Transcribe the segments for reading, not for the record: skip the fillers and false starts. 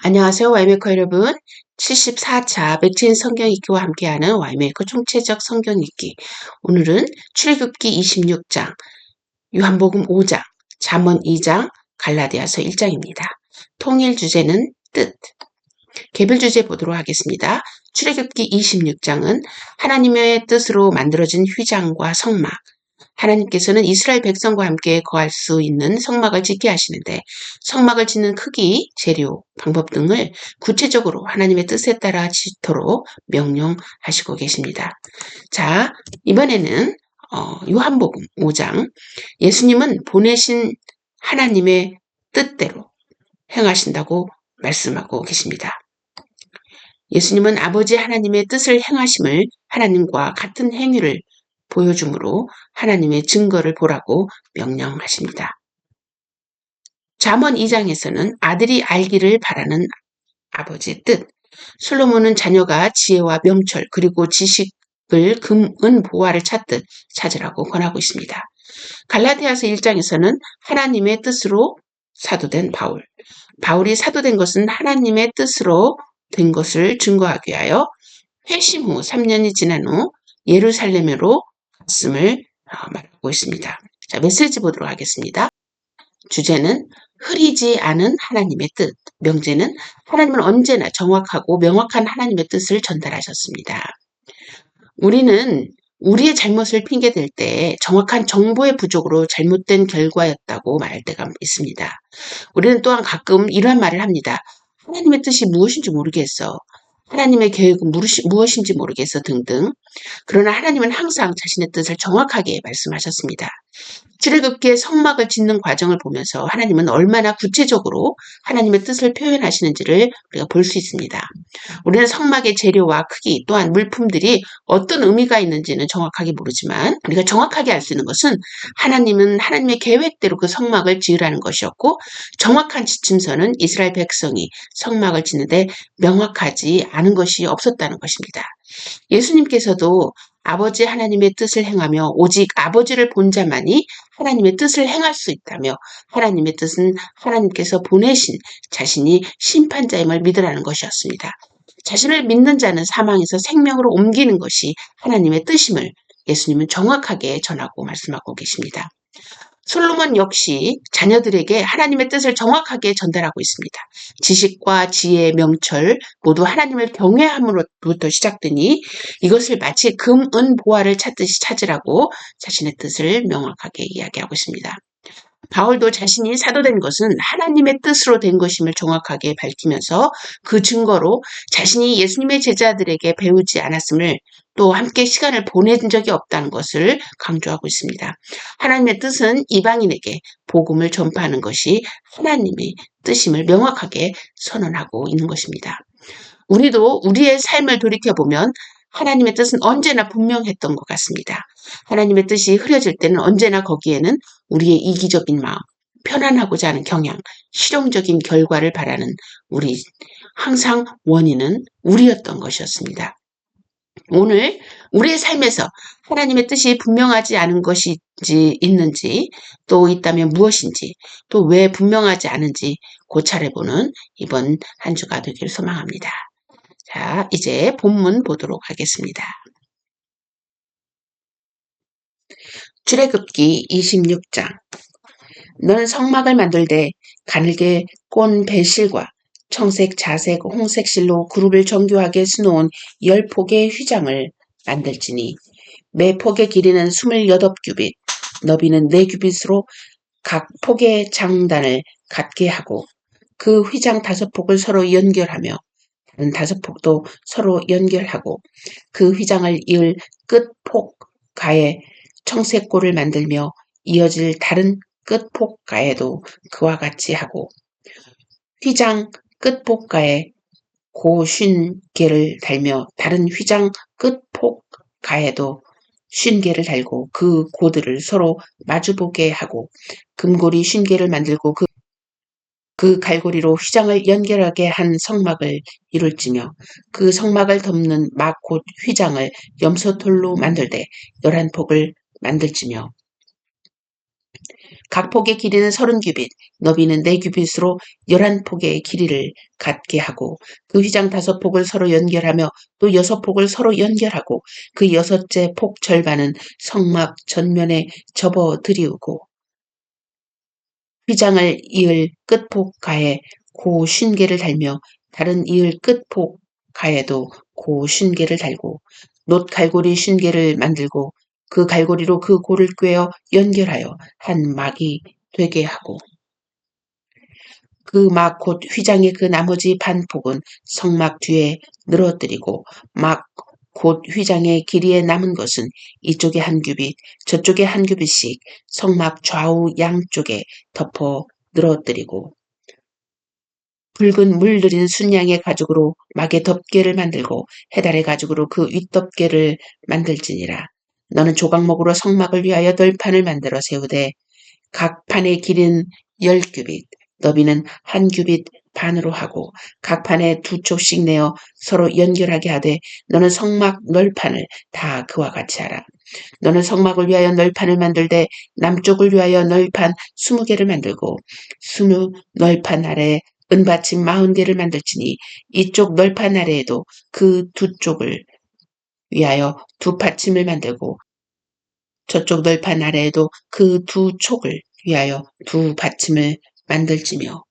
안녕하세요. 와이메이커 여러분. 74차 맥체인 성경 읽기와 함께하는 와이메이커 총체적 성경 읽기. 오늘은 출애굽기 26장, 요한복음 5장, 잠언 2장, 갈라디아서 1장입니다. 통일 주제는 뜻. 개별 주제 보도록 하겠습니다. 출애굽기 26장은 하나님의 뜻으로 만들어진 휘장과 성막, 하나님께서는 이스라엘 백성과 함께 거할 수 있는 성막을 짓게 하시는데 성막을 짓는 크기, 재료, 방법 등을 구체적으로 하나님의 뜻에 따라 짓도록 명령하시고 계십니다. 자, 이번에는 요한복음 5장, 예수님은 보내신 하나님의 뜻대로 행하신다고 말씀하고 계십니다. 예수님은 아버지 하나님의 뜻을 행하심을 하나님과 같은 행위를 보여주므로 하나님의 증거를 보라고 명령하십니다. 잠언 2장에서는 아들이 알기를 바라는 아버지의 뜻, 솔로몬은 자녀가 지혜와 명철 그리고 지식을 금은 보화를 찾듯 찾으라고 권하고 있습니다. 갈라디아서 1장에서는 하나님의 뜻으로 사도된 바울, 바울이 사도된 것은 하나님의 뜻으로 된 것을 증거하기 위하여 회심 후 3년이 지난 후 예루살렘으로 갔음을 말하고 있습니다. 자, 메시지 보도록 하겠습니다. 주제는 흐리지 않은 하나님의 뜻, 명제는 하나님은 언제나 정확하고 명확한 하나님의 뜻을 전달하셨습니다. 우리는 우리의 잘못을 핑계댈 때 정확한 정보의 부족으로 잘못된 결과였다고 말할 때가 있습니다. 우리는 또한 가끔 이러한 말을 합니다. 하나님의 뜻이 무엇인지 모르겠어. 하나님의 계획은 무엇인지 모르겠어 등등. 그러나 하나님은 항상 자신의 뜻을 정확하게 말씀하셨습니다. 출애굽기의 성막을 짓는 과정을 보면서 하나님은 얼마나 구체적으로 하나님의 뜻을 표현하시는지를 우리가 볼 수 있습니다. 우리는 성막의 재료와 크기 또한 물품들이 어떤 의미가 있는지는 정확하게 모르지만 우리가 정확하게 알 수 있는 것은 하나님은 하나님의 계획대로 그 성막을 지으라는 것이었고 정확한 지침서는 이스라엘 백성이 성막을 짓는데 명확하지 않은 것이 없었다는 것입니다. 예수님께서도 아버지 하나님의 뜻을 행하며 오직 아버지를 본 자만이 하나님의 뜻을 행할 수 있다며 하나님의 뜻은 하나님께서 보내신 자신이 심판자임을 믿으라는 것이었습니다. 자신을 믿는 자는 사망에서 생명으로 옮기는 것이 하나님의 뜻임을 예수님은 정확하게 전하고 말씀하고 계십니다. 솔로몬 역시 자녀들에게 하나님의 뜻을 정확하게 전달하고 있습니다. 지식과 지혜, 명철 모두 하나님을 경외함으로부터 시작되니 이것을 마치 금, 은, 보화를 찾듯이 찾으라고 자신의 뜻을 명확하게 이야기하고 있습니다. 바울도 자신이 사도된 것은 하나님의 뜻으로 된 것임을 정확하게 밝히면서 그 증거로 자신이 예수님의 제자들에게 배우지 않았음을 또 함께 시간을 보낸 적이 없다는 것을 강조하고 있습니다. 하나님의 뜻은 이방인에게 복음을 전파하는 것이 하나님의 뜻임을 명확하게 선언하고 있는 것입니다. 우리도 우리의 삶을 돌이켜보면 하나님의 뜻은 언제나 분명했던 것 같습니다. 하나님의 뜻이 흐려질 때는 언제나 거기에는 우리의 이기적인 마음, 편안하고자 하는 경향, 실용적인 결과를 바라는 우리 항상 원인은 우리였던 것이었습니다. 오늘 우리의 삶에서 하나님의 뜻이 분명하지 않은 것이 있는지 또 있다면 무엇인지 또 왜 분명하지 않은지 고찰해보는 이번 한 주가 되길 소망합니다. 자, 이제 본문 보도록 하겠습니다. 출애굽기 26장. 너는 성막을 만들되 가늘게 꼰 배실과 청색, 자색, 홍색 실로 그룹을 정교하게 수놓은 10폭의 휘장을 만들지니 매 폭의 길이는 28규빗, 너비는 4규빗으로 각 폭의 장단을 갖게 하고 그 휘장 5폭을 서로 연결하며 다른 5폭도 서로 연결하고 그 휘장을 이을 끝폭 가에 청색골을 만들며 이어질 다른 끝폭 가에도 그와 같이 하고 휘장 끝폭 가에 고 50개를 달며 다른 휘장 끝폭 가에도 50개를 달고 그 고들을 서로 마주보게 하고 금고리 50개를 만들고 그 갈고리로 휘장을 연결하게 한 성막을 이룰지며 그 성막을 덮는 막 곧 휘장을 염소털로 만들되 11폭을 만들지며 각 폭의 길이는 30규빗, 너비는 4규빗으로 11폭의 길이를 갖게 하고 그 휘장 5폭을 서로 연결하며 또 6폭을 서로 연결하고 그 여섯째 폭 절반은 성막 전면에 접어 들이우고 휘장을 이을 끝폭가에 고 쉰개를 달며 다른 이을 끝폭가에도 고 쉰개를 달고 놋갈고리 쉰개를 만들고 그 갈고리로 그 고를 꿰어 연결하여 한 막이 되게 하고 그 막 곧 휘장의 그 나머지 반폭은 성막 뒤에 늘어뜨리고 막 곧 휘장의 길이에 남은 것은 이쪽에 1규빗 저쪽에 1규빗씩 성막 좌우 양쪽에 덮어 늘어뜨리고 붉은 물 들인 순양의 가죽으로 막의 덮개를 만들고 해달의 가죽으로 그 윗덮개를 만들지니라. 너는 조각목으로 성막을 위하여 널판을 만들어 세우되 각 판의 길이는 10규빗, 너비는 1규빗 반으로 하고 각 판에 2쪽씩 내어 서로 연결하게 하되 너는 성막 널판을 다 그와 같이 하라. 너는 성막을 위하여 널판을 만들되 남쪽을 위하여 널판 20개를 만들고 20 널판 아래에 은받침 40개를 만들지니 이쪽 널판 아래에도 그 두 쪽을 위하여 두 받침을 만들고 저쪽 널판 아래에도 그 두 촉을 위하여 두 받침을 만들지며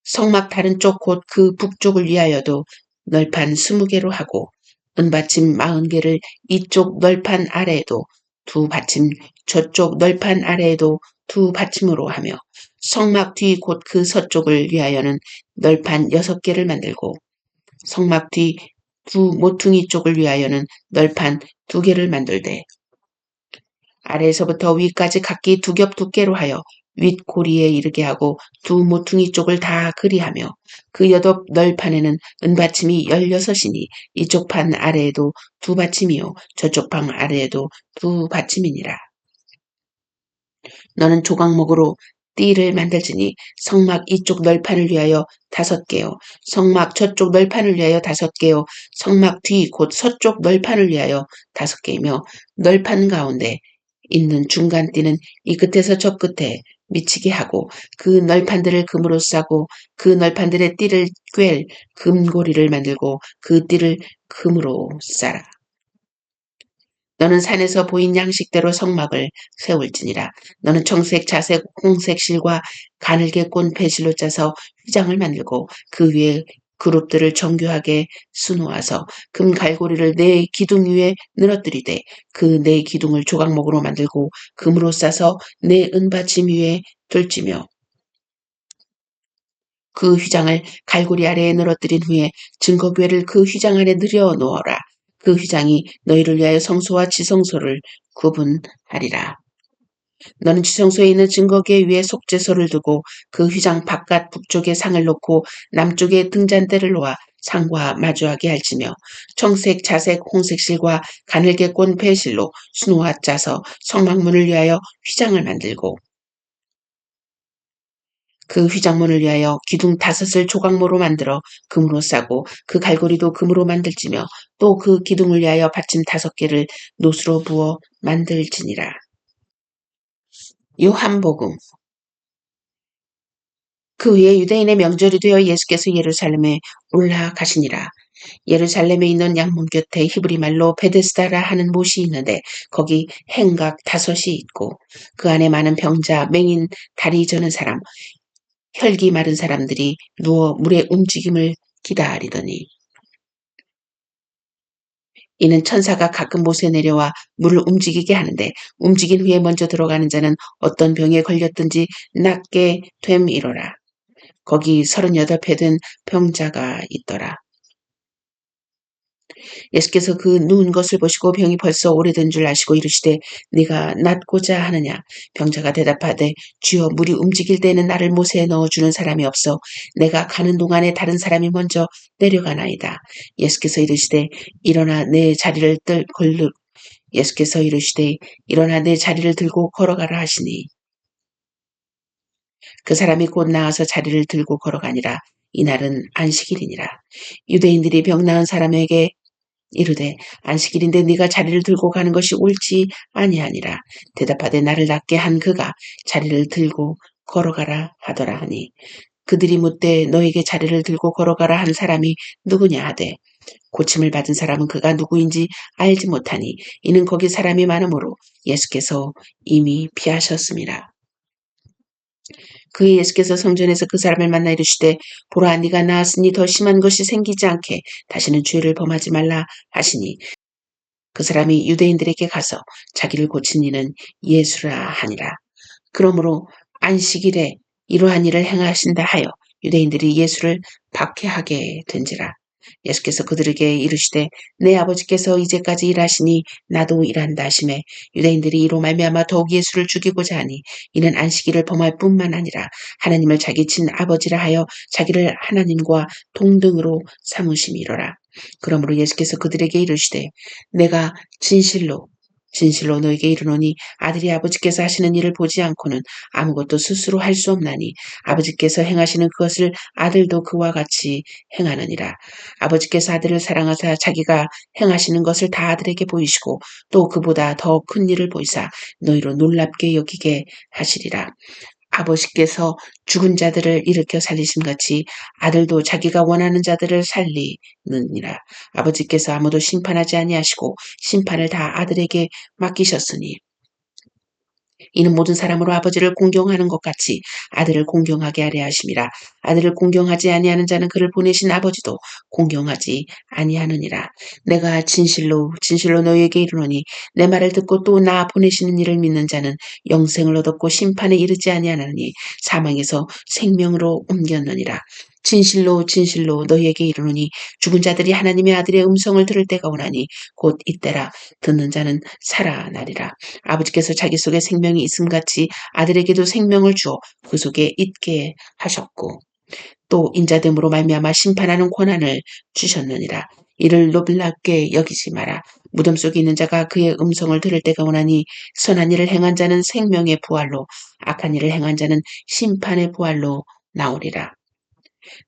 성막 다른 쪽 곧 그 북쪽을 위하여도 널판 20개로 하고 은받침 40개를 이쪽 널판 아래에도 두 받침 저쪽 널판 아래에도 두 받침으로 하며 성막 뒤 곧 그 서쪽을 위하여는 널판 6개를 만들고 성막 뒤 두 모퉁이 쪽을 위하여는 널판 2개를 만들되 아래에서부터 위까지 각기 2겹 두께로 하여 윗고리에 이르게 하고 두 모퉁이 쪽을 다 그리하며 그 여덟 널판에는 은받침이 16이니 이쪽 판 아래에도 두 받침이요 저쪽 판 아래에도 두 받침이니라. 너는 조각목으로 띠를 만들지니 성막 이쪽 널판을 위하여 5개요 성막 저쪽 널판을 위하여 5개요 성막 뒤 곧 서쪽 널판을 위하여 5개이며 널판 가운데 있는 중간 띠는 이 끝에서 저 끝에 미치게 하고 그 널판들을 금으로 싸고 그 널판들의 띠를 꿰 금고리를 만들고 그 띠를 금으로 싸라. 너는 산에서 보인 양식대로 성막을 세울지니라. 너는 청색, 자색, 홍색 실과 가늘게 꼰 배실로 짜서 휘장을 만들고 그 위에 그룹들을 정교하게 수놓아서 금 갈고리를 네 기둥 위에 늘어뜨리되 그 네 기둥을 조각목으로 만들고 금으로 싸서 네 은받침 위에 둘지며 그 휘장을 갈고리 아래에 늘어뜨린 후에 증거궤를 그 휘장 안에 늘여 놓아라. 그 휘장이 너희를 위하여 성소와 지성소를 구분하리라. 너는 지성소에 있는 증거궤 위에 속죄소를 두고 그 휘장 바깥 북쪽에 상을 놓고 남쪽에 등잔대를 놓아 상과 마주하게 할지며 청색, 자색, 홍색 실과 가늘게 꼰 배실로 수놓아 짜서 성막문을 위하여 휘장을 만들고 그 휘장문을 위하여 기둥 5을 조각모로 만들어 금으로 싸고 그 갈고리도 금으로 만들지며 또 그 기둥을 위하여 받침 5개를 노수로 부어 만들지니라. 요한복음. 그 후에 유대인의 명절이 되어 예수께서 예루살렘에 올라가시니라. 예루살렘에 있는 양문 곁에 히브리 말로 베데스다라 하는 못이 있는데 거기 행각 5이 있고 그 안에 많은 병자, 맹인, 다리 저는 사람, 혈기 마른 사람들이 누워 물의 움직임을 기다리더니 이는 천사가 가끔 못에 내려와 물을 움직이게 하는데 움직인 후에 먼저 들어가는 자는 어떤 병에 걸렸든지 낫게 됨이로라. 거기 38회 된 병자가 있더라. 예수께서 그 누운 것을 보시고 병이 벌써 오래된 줄 아시고 이르시되 네가 낫고자 하느냐. 병자가 대답하되 주여 물이 움직일 때는 나를 못에 넣어주는 사람이 없어 내가 가는 동안에 다른 사람이 먼저 내려가나이다. 예수께서 이르시되 일어나 내 자리를 예수께서 이르시되 일어나 내 자리를 들고 걸어가라 하시니 그 사람이 곧 나와서 자리를 들고 걸어가니라. 이날은 안식일이니라. 유대인들이 병 나은 사람에게 이르되 안식일인데 네가 자리를 들고 가는 것이 옳지 아니하니라. 대답하되 나를 낫게 한 그가 자리를 들고 걸어가라 하더라 하니 그들이 묻되 너에게 자리를 들고 걸어가라 한 사람이 누구냐 하되 고침을 받은 사람은 그가 누구인지 알지 못하니 이는 거기 사람이 많으므로 예수께서 이미 피하셨습니다. 그의 예수께서 성전에서 그 사람을 만나 이르시되 보라 네가 나았으니 더 심한 것이 생기지 않게 다시는 죄를 범하지 말라 하시니 그 사람이 유대인들에게 가서 자기를 고친 이는 예수라 하니라. 그러므로 안식일에 이러한 일을 행하신다 하여 유대인들이 예수를 박해하게 된지라. 예수께서 그들에게 이르시되 내 아버지께서 이제까지 일하시니 나도 일한다 하시매 유대인들이 이로 말미암아 더욱 예수를 죽이고자 하니 이는 안식일을 범할 뿐만 아니라 하나님을 자기 친아버지라 하여 자기를 하나님과 동등으로 삼으심이로라. 그러므로 예수께서 그들에게 이르시되 내가 진실로 진실로 너에게 이르노니 아들이 아버지께서 하시는 일을 보지 않고는 아무것도 스스로 할 수 없나니 아버지께서 행하시는 그것을 아들도 그와 같이 행하느니라. 아버지께서 아들을 사랑하사 자기가 행하시는 것을 다 아들에게 보이시고 또 그보다 더 큰 일을 보이사 너희로 놀랍게 여기게 하시리라. 아버지께서 죽은 자들을 일으켜 살리심 같이 아들도 자기가 원하는 자들을 살리느니라. 아버지께서 아무도 심판하지 아니하시고 심판을 다 아들에게 맡기셨으니 이는 모든 사람으로 아버지를 공경하는 것 같이 아들을 공경하게 하려 하심이라. 아들을 공경하지 아니하는 자는 그를 보내신 아버지도 공경하지 아니하느니라. 내가 진실로 진실로 너희에게 이르노니 내 말을 듣고 또 나 보내시는 이를 믿는 자는 영생을 얻었고 심판에 이르지 아니하나니 사망에서 생명으로 옮겼느니라. 진실로 진실로 너희에게 이르노니 죽은 자들이 하나님의 아들의 음성을 들을 때가 오나니 곧 이때라. 듣는 자는 살아나리라. 아버지께서 자기 속에 생명이 있음같이 아들에게도 생명을 주어 그 속에 있게 하셨고 또 인자됨으로 말미암아 심판하는 권한을 주셨느니라. 이를 놀랍게 여기지 마라. 무덤 속에 있는 자가 그의 음성을 들을 때가 오나니 선한 일을 행한 자는 생명의 부활로 악한 일을 행한 자는 심판의 부활로 나오리라.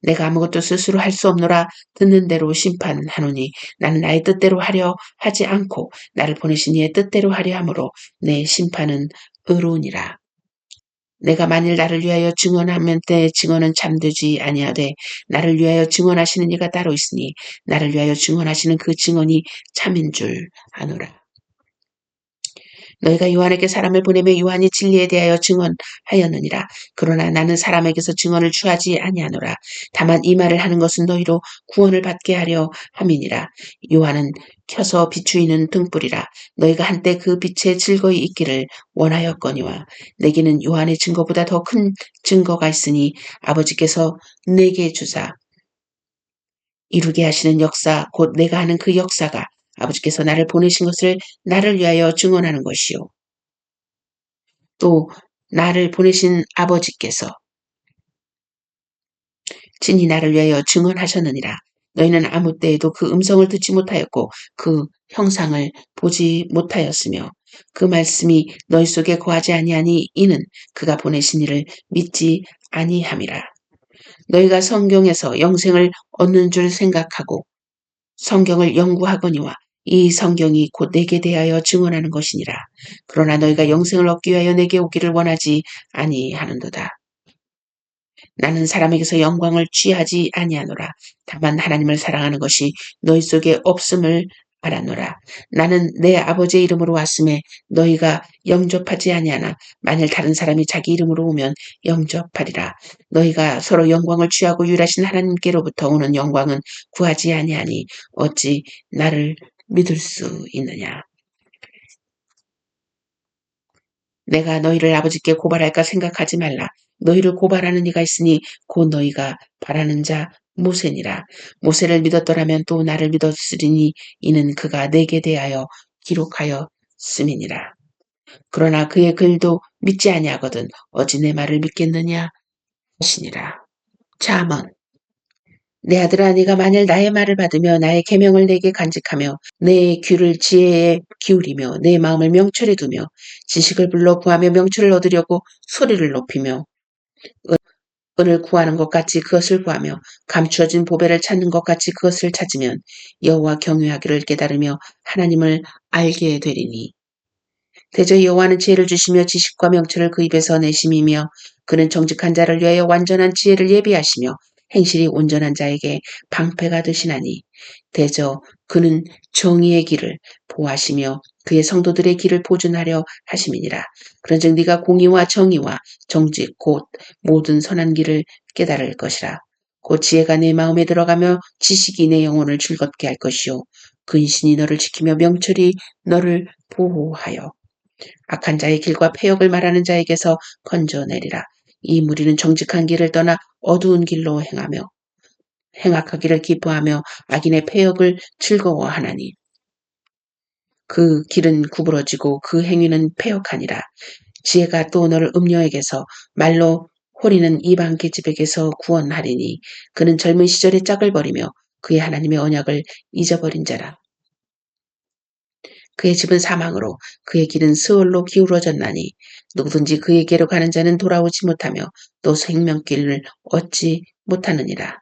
내가 아무것도 스스로 할 수 없노라. 듣는 대로 심판하노니 나는 나의 뜻대로 하려 하지 않고 나를 보내신 이의 뜻대로 하려 함으로 내 심판은 의로우니라. 내가 만일 나를 위하여 증언하면 때 증언은 참되지 아니하되 나를 위하여 증언하시는 이가 따로 있으니 나를 위하여 증언하시는 그 증언이 참인 줄 아노라. 너희가 요한에게 사람을 보내며 요한이 진리에 대하여 증언하였느니라. 그러나 나는 사람에게서 증언을 취하지 아니하노라. 다만 이 말을 하는 것은 너희로 구원을 받게 하려 함이니라. 요한은 켜서 비추이는 등불이라. 너희가 한때 그 빛에 즐거이 있기를 원하였거니와 내게는 요한의 증거보다 더 큰 증거가 있으니 아버지께서 내게 주사 이루게 하시는 역사 곧 내가 하는 그 역사가 아버지께서 나를 보내신 것을 나를 위하여 증언하는 것이요 또 나를 보내신 아버지께서 친히 나를 위하여 증언하셨느니라. 너희는 아무 때에도 그 음성을 듣지 못하였고 그 형상을 보지 못하였으며 그 말씀이 너희 속에 거하지 아니하니 이는 그가 보내신 이를 믿지 아니함이라. 너희가 성경에서 영생을 얻는 줄 생각하고 성경을 연구하거니와 이 성경이 곧 내게 대하여 증언하는 것이니라. 그러나 너희가 영생을 얻기 위하여 내게 오기를 원하지 아니하는도다. 나는 사람에게서 영광을 취하지 아니하노라. 다만 하나님을 사랑하는 것이 너희 속에 없음을 알았노라. 나는 내 아버지의 이름으로 왔음에 너희가 영접하지 아니하나 만일 다른 사람이 자기 이름으로 오면 영접하리라. 너희가 서로 영광을 취하고 유일하신 하나님께로부터 오는 영광은 구하지 아니하니 어찌 나를 믿을 수 있느냐. 내가 너희를 아버지께 고발할까 생각하지 말라. 너희를 고발하는 이가 있으니 곧 너희가 바라는 자 모세니라. 모세를 믿었더라면 또 나를 믿었으리니 이는 그가 내게 대하여 기록하였음이니라. 그러나 그의 글도 믿지 아니하거든 어찌 내 말을 믿겠느냐 하시니라. 잠언 내 아들아 네가 만일 나의 말을 받으며 나의 계명을 내게 간직하며 내 귀를 지혜에 기울이며 내 마음을 명철에 두며 지식을 불러 구하며 명철을 얻으려고 소리를 높이며 은을 구하는 것 같이 그것을 구하며 감추어진 보배를 찾는 것 같이 그것을 찾으면 여호와 경외하기를 깨달으며 하나님을 알게 되리니. 대저 여호와는 지혜를 주시며 지식과 명철을 그 입에서 내심이며 그는 정직한 자를 위하여 완전한 지혜를 예비하시며 행실이 온전한 자에게 방패가 되시나니. 대저 그는 정의의 길을 보호하시며 그의 성도들의 길을 보존하려 하심이니라. 그런즉 네가 공의와 정의와 정직 곧 모든 선한 길을 깨달을 것이라. 곧 지혜가 내 마음에 들어가며 지식이 내 영혼을 즐겁게 할 것이요 근신이 너를 지키며 명철이 너를 보호하여 악한 자의 길과 패역을 말하는 자에게서 건져내리라. 이 무리는 정직한 길을 떠나 어두운 길로 행하며 행악하기를 기뻐하며 악인의 패역을 즐거워하나니. 그 길은 구부러지고 그 행위는 패역하니라. 지혜가 또 너를 음녀에게서 말로 호리는 이방 계집에게서 구원하리니. 그는 젊은 시절에 짝을 버리며 그의 하나님의 언약을 잊어버린 자라. 그의 집은 사망으로 그의 길은 스올로 기울어졌나니. 누구든지 그에게로 가는 자는 돌아오지 못하며 또 생명길을 얻지 못하느니라.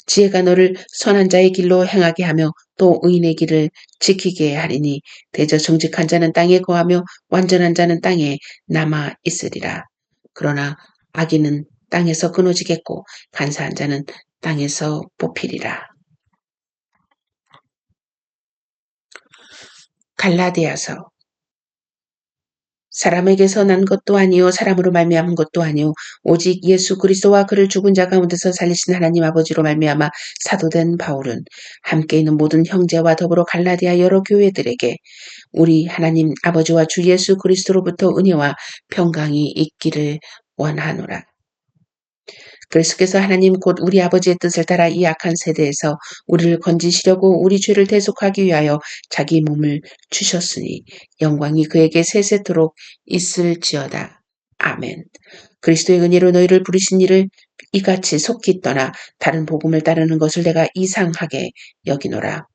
지혜가 너를 선한 자의 길로 행하게 하며 또 의인의 길을 지키게 하리니. 대저 정직한 자는 땅에 거하며 완전한 자는 땅에 남아 있으리라. 그러나 악인은 땅에서 끊어지겠고 간사한 자는 땅에서 뽑히리라. 갈라디아서. 사람에게서 난 것도 아니요 사람으로 말미암은 것도 아니요 오직 예수 그리스도와 그를 죽은 자 가운데서 살리신 하나님 아버지로 말미암아 사도된 바울은 함께 있는 모든 형제와 더불어 갈라디아 여러 교회들에게 우리 하나님 아버지와 주 예수 그리스도로부터 은혜와 평강이 있기를 원하노라. 그리스도께서 하나님 곧 우리 아버지의 뜻을 따라 이 악한 세대에서 우리를 건지시려고 우리 죄를 대속하기 위하여 자기 몸을 주셨으니 영광이 그에게 세세토록 있을지어다. 아멘. 그리스도의 은혜로 너희를 부르신 이를 이같이 속히 떠나 다른 복음을 따르는 것을 내가 이상하게 여기노라.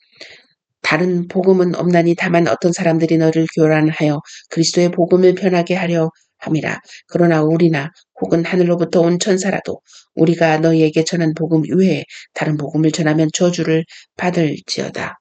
다른 복음은 없나니 다만 어떤 사람들이 너를 교란하여 그리스도의 복음을 변하게 하려 함이라. 그러나 우리나 혹은 하늘로부터 온 천사라도 우리가 너희에게 전한 복음 외에 다른 복음을 전하면 저주를 받을지어다.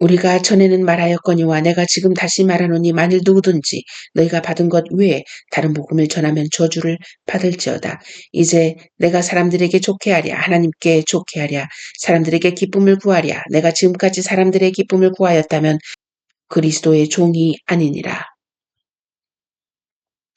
우리가 전에는 말하였거니와 내가 지금 다시 말하노니 만일 누구든지 너희가 받은 것 외에 다른 복음을 전하면 저주를 받을지어다. 이제 내가 사람들에게 좋게 하랴 하나님께 좋게 하랴 사람들에게 기쁨을 구하랴 내가 지금까지 사람들의 기쁨을 구하였다면 그리스도의 종이 아니니라.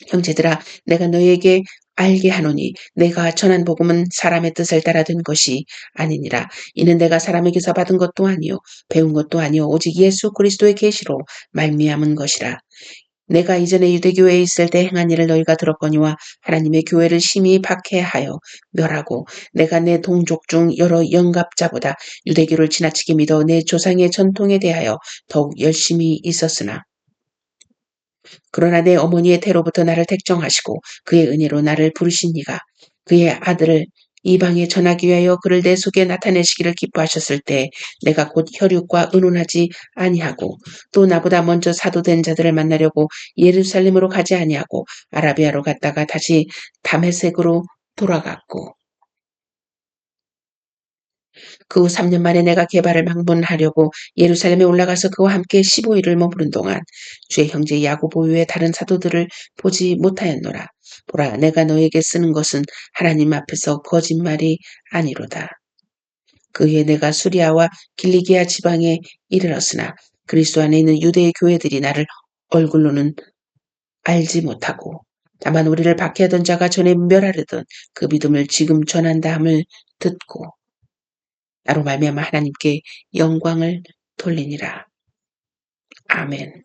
형제들아 내가 너희에게 알게 하노니 내가 전한 복음은 사람의 뜻을 따라 된 것이 아니니라. 이는 내가 사람에게서 받은 것도 아니요 배운 것도 아니요 오직 예수 그리스도의 계시로 말미암은 것이라. 내가 이전에 유대교회에 있을 때 행한 일을 너희가 들었거니와 하나님의 교회를 심히 박해하여 멸하고 내가 내 동족 중 여러 영갑자보다 유대교를 지나치게 믿어 내 조상의 전통에 대하여 더욱 열심히 있었으나 그러나 내 어머니의 태로부터 나를 택정하시고 그의 은혜로 나를 부르신 이가 그의 아들을 이방에 전하기 위하여 그를 내 속에 나타내시기를 기뻐하셨을 때 내가 곧 혈육과 의논하지 아니하고 또 나보다 먼저 사도된 자들을 만나려고 예루살렘으로 가지 아니하고 아라비아로 갔다가 다시 다메섹으로 돌아갔고 그 후 3년 만에 내가 게바를 방문하려고 예루살렘에 올라가서 그와 함께 15일을 머무른 동안 주의 형제 야고보 외에 다른 사도들을 보지 못하였노라. 보라 내가 너에게 쓰는 것은 하나님 앞에서 거짓말이 아니로다. 그 후에 내가 수리아와 길리기아 지방에 이르렀으나 그리스도 안에 있는 유대의 교회들이 나를 얼굴로는 알지 못하고 다만 우리를 박해하던 자가 전에 멸하려던 그 믿음을 지금 전한다 함을 듣고 나로 말미암아 하나님께 영광을 돌리니라. 아멘.